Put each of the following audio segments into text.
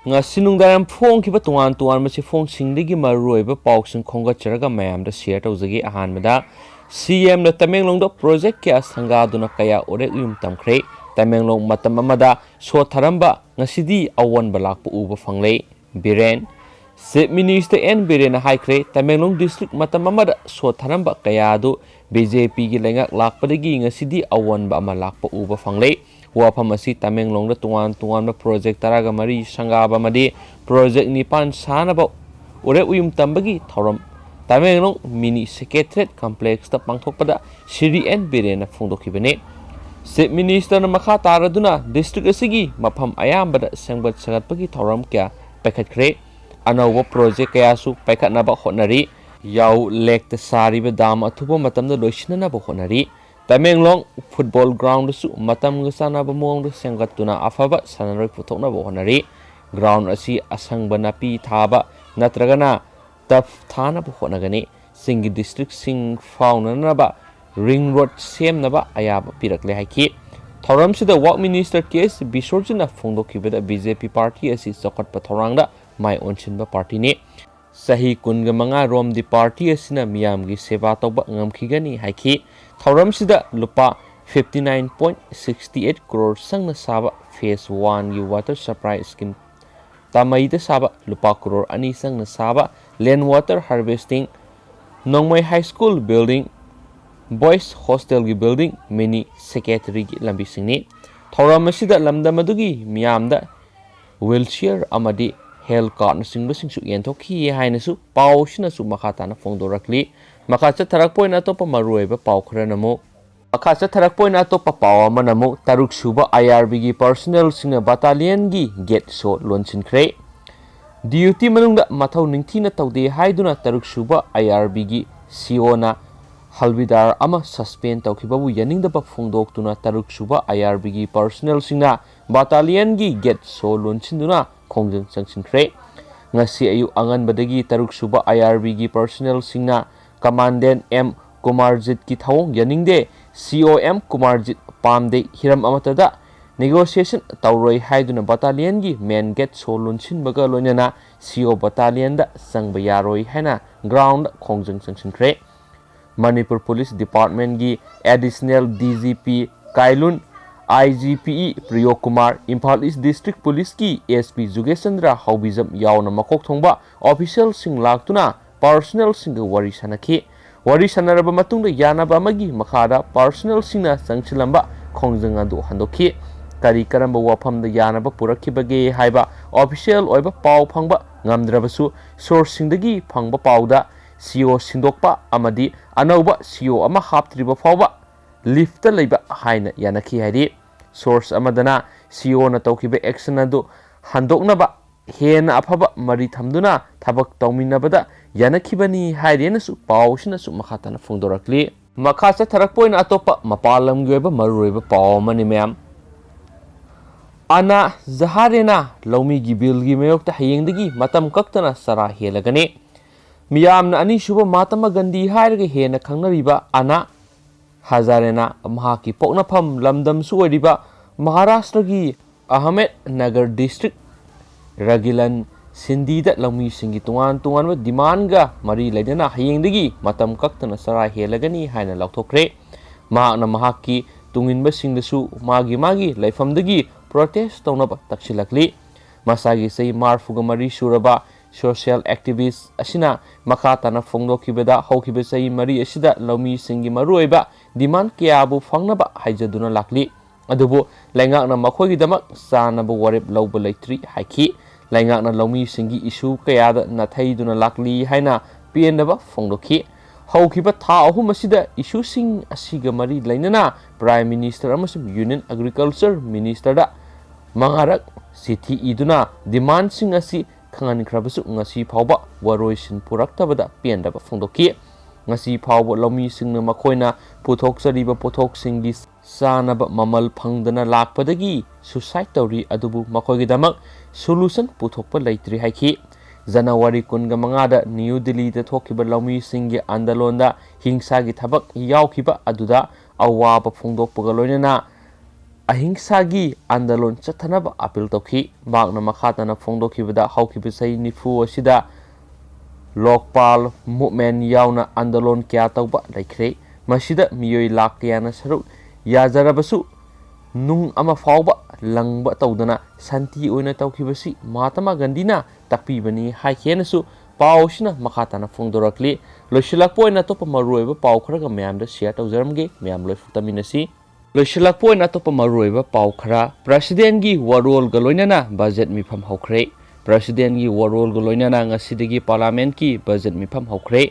ngasi nungdaram phong kiba tuan tuan masi phong singdigi maruoiba pausing khongatcharaga mayamda share tawjagi ahanmada CM na Tamenglong do project kya sangaduna kaya ore uyum tamkhre Tamenglong matam amada so tharamba ngasidi awan balakpu uba fangle Biren Chief Minister N Biren haikre Tamenglong district matam amada so tharamba kaya do BJP gi lengak lakpadagi ngasidi awan ba ama lakpu uba fangle wafam asi Tamenglong da tuan project taraga mari sangaba madi project nipan sanaba ore uyum tambagi thoram Tamenglong mini secretariat complex ta pangthokpada Siri N Biren phongdokhibane Chief Minister na makha taraduna district asigi mafam ayambada sengbat sagatpagi thoram kya paikhatkre anawba project kaya su paikhatnaba hotnari yaw lek ta sariba dam athuba matamda loisinana ba hotnari Tamenglong football ground su matam ga sanaba mong senggatuna afaba sanaroi puthokna ba hotnari ground asi asangba napi thaba natragana Taf Thana Buhonagani, Singi district sing found another ring road same naba ayaba pirakle haki. Thoram si the walk minister case Bisorjina Fondo Kibeda BJP party as is Sokot Patoranga, my own Chinba party ne. Sahi Kungamanga Rom the party as in a Miamgi Sevato Ngamkigani haki. Thoram si the Lupa 59.68 crores sang na Saba phase 1 U water supply scheme. Tamay de Saba Lupa crore ani sang na Saba land water harvesting Nongmai High School building boys hostel gi building mini secretary gi lambi singni thoram asida lamdamadugi miyamda wheelchair amadi health card singba singsu yenthokhi haina su pausina su makhatana phongdorakli makhacha tharak point atopa maruiba paw khranamo makhacha tharak point atopa paw manamo taruk suba IRB gi personnel singa battalion gi gate so launching kre DUT manungda mathau ningthina tawde haiduna taruk suba IRB gi CO na halbidar ama suspend tawkhibabu yaningdaba phongdoktuna taruk suba IRB gi personnel singna battalion gi get so lonchinduna khongjang changsinkhre ngasi ayu anganbadagi taruk suba IRB gi personnel singna commandant M Kumarjit ki thawong yaningde COM Kumarjit pamde hiram amatada negotiation tawroi haiduna battalion gi main gate so lunchin baga loinana CO battalion da sangba yaroi haina ground khongjang changsinkhre Manipur Police Department gi additional DGP Kailun IGPE Priyo Kumar Imphal East District Police ki SP Jugesandra Haubizam yauna makok thongba official sing laktuna personnel sing wari sanakhi wari sanaraba matungda yanaba amagi makhada personnel singna sangchilamba khongjang adu handokhi kari karamba wafamda yanaba purakhibage haiba official oiba paw phangba ngamdrabasu source singdagi phangba pawda CO sindokpa amadi anauba CO ama haptriba fawba lifta leiba haina yanakhi hari source amadana CO na tawkiba action adu handoknaba hena afaba mari thamduna thabak tawminabada yanakhibani hairena su pawsina su makhatana phongdorakli makhacha tharak point atopa mapalam geba maruiba paw mani ma'am ana zaharena lomi gi bil gi mayokta hayengdagi matam kaktana sara helagani Miyamna ani shuba Mahatma Gandhi hairga hena khangnariba ana Hazarena mahaki poknafam lamdam su oiriba Maharashtra gi Ahmed Nagar district Ragilan Sindhi da lami singi tungan wa demand ga mari laidana hayengdagi matam kaktana sara helagani haina lauthokre mahakna mahaki tunginba singdasu magi laifamdagi protest tawnaba taksilakli masagi sei marfuga mari suraba social activists asina makhatana phongdokhibeda hokibesai mari asida lomi singi maruiba demand kyabu phangnaba haijaduna lakli adubu laingakna makhogidamak sanaba warep lawba leitri haiki laingakna lomi singi issue kayada nathaiduna lakli haina pienaba phongdokhi haukiba tha ahum asida issue sing asiga mari lainana prime minister amasum union agriculture minister da mangarak sithi iduna demand sing asi khangan khrabasu ngasi phawba waroisin puraktabada piendaba phongdokhi ngasi phawba lomi singna makhoina puthok sariba pothok singi sanaba mamal phangdana lakpadagi suicide tawri adubu makhoigidamak solution puthokpa leitri haiki January 15 da New Delhi da thokiba lomi singi andalonda hingsa gi thabak yaukhiba aduda awaba phongdokpaga loinana अहिंसागी आंदोलन चथनब appeal तौखी माकना मखातना फोंदोखिबदा हौखिब सही निफु असिदा Lokpal movement यावना आंदोलन क्या तौबा लेख्रे मसिदा मियोई लाख कयाना सरुक याजरबसु नुंग अमा फावबा लंगबा तौदना शांति ओइना तौखिबसी महात्मा गांधीना ताकपीबनी हाइखेनसु पाउसिना मखाताना फोंदोरक्ली लोइसिलाकपोइना तोप मरुइबा पाउ Kharga म्यामदा share तौजरमगे ma'am लोइफुतमिनसी लोइसिलाकपोइना तोप मरुइबा पाउ खरा प्रेसिडेंट गी वरोल गलोइनाना बजेट मिफम हौखरे प्रेसिडेंट गी वरोल गलोइनाना ngasiदगी पार्लियामेंट की बजेट मिफम हौखरे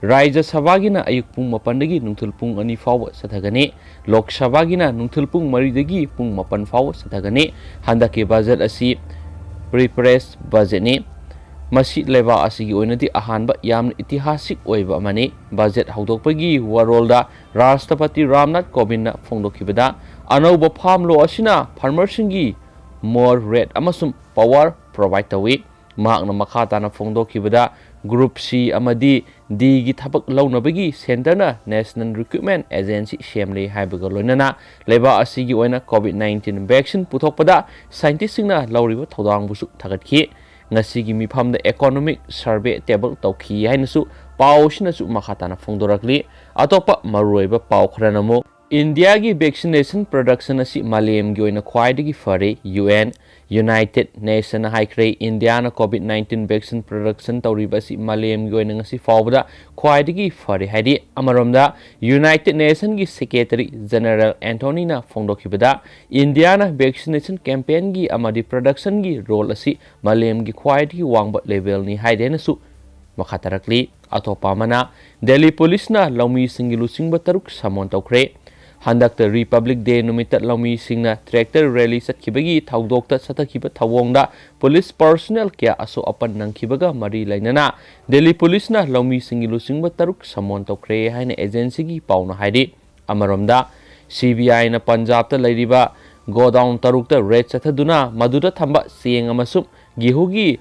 राज्य सभागिना अयुक पुंग 8 दगी नुंथुल पुंग 2 फाव सथगने लोक सभागिना नुंथुल पुंग 4 दगी पुंग 8 फाव सथगने हंदके बजेट असी प्रीप्रेस बजेट ने मसी लेबा असिगी ओइनदी अहानबा याम ऐतिहासिक ओइबा अमने बजेट हौदोकपगी वरोलदा राष्ट्रपति रामनाथ कोविंद फोंदोखिबदा अनौबा फार्म लो असिना फार्मर्सिंगी मोर रेट अमसुम पावर प्रोवाइड तवी माकना मखाताना फोंदोखिबदा ग्रुप सी अमदी डी गी थबक लौनबगी सेंटरना नेशनल रिक्रूटमेंट एजेंसी सेमले हाइबगा लोइनना लेबा असिगी ओइना कोविड-19 वैक्सीन पुथोकपदा साइंटिस्टसिंगना लौरिबा थौदांगबुसु थगतखि ngasiगी mifamda economic survey table tauki hainasu pausinasu makhatana phongdorakli atopa maruiba pau khranamu India gi vaccination production asi malem gi oina khwaidagi fare UN United Nation haikre India na COVID-19 vaccine production tawriba si malem gi oina ngasi fawbada khwaidagi fare haidi amaromda United Nation gi Secretary General Anthony na phongdokhibada India na vaccination campaign gi amadi production gi role asi malem gi khwaidagi wangba level ni haide na su makhatarakli atopa mana Delhi police na lawmi singilu singba taruk samon tawkre Handak Republic Day numitat lawmi singna tractor rally satkibagi thaudokta satakhiba thawongda police personnel kya aso apan nangkhibaga mari lainana Delhi police na lawmi singilu singba taruk samon tokre haina agency gi pauna haidi amaromda CBI na Punjab ta lairiba godown tarukta red sathaduna maduda thamba sieng amasum gihugi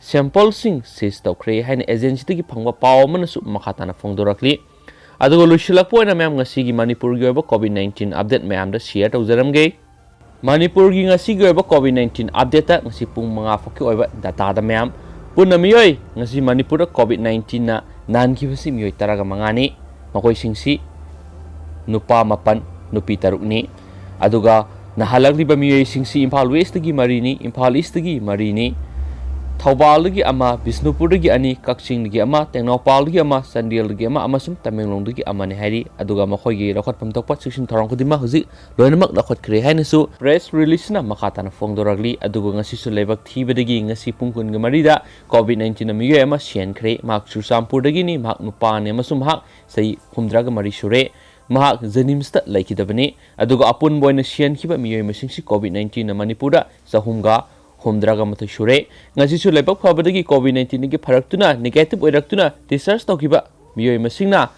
sample sing sis tokre haina agency gi phangba paw manasu makhatana phongdorakli अदुगो लुशिलकपोइना ma'am ngasi gi Manipur gi oba COVID-19 update ma'am दा share tawjaramge Manipur gi ngasi gi oba COVID-19 update ta ngasi pung 5 fokki oba data da ma'am punna miyoi ngasi Manipur da COVID-19 na nan ki basi miyoi taraga mangani makoi singsi nupa 8 nupi 3 ni aduga nahalagli ba miyoi singsi Imphal West gi marini Imphal East gi marini Thawbal gi ama Bisnupur gi ani Kakching gi ama Tengnopal gi ama Sandil gi ama amasum Tamenglong gi ama ne hari aduga makhoi gi rakhot pam tokpa section thorong khudima huji loinamak rakhot kre haina su press release na makhatana phongdoragli aduga ngasi su lebak thibadagi ngasi pungkun gi marida COVID-19 na miyo ama sian kre mak Chursampur dagi ni mak nupa ne amasum hak sai humdraga mari sure mahak Janimsta laikidabani aduga apun boina sian khiba miyo masingsi COVID-19 na Manipura sahumga Humdraga mathai shure ngasi su lepak phabadagi COVID-19 gi pharaktuna negative oiraktuna discharge tawkiba miyoi masingna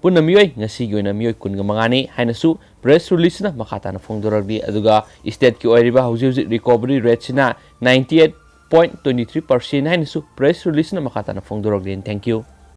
punna miyoi ngasi gi oina miyoi kun ga mangani haina su press release na makhatana phongdoragdi aduga state ki oiriba hauji recovery rate sina 98.23% haina su press release na makhatana phongdoragdi thank you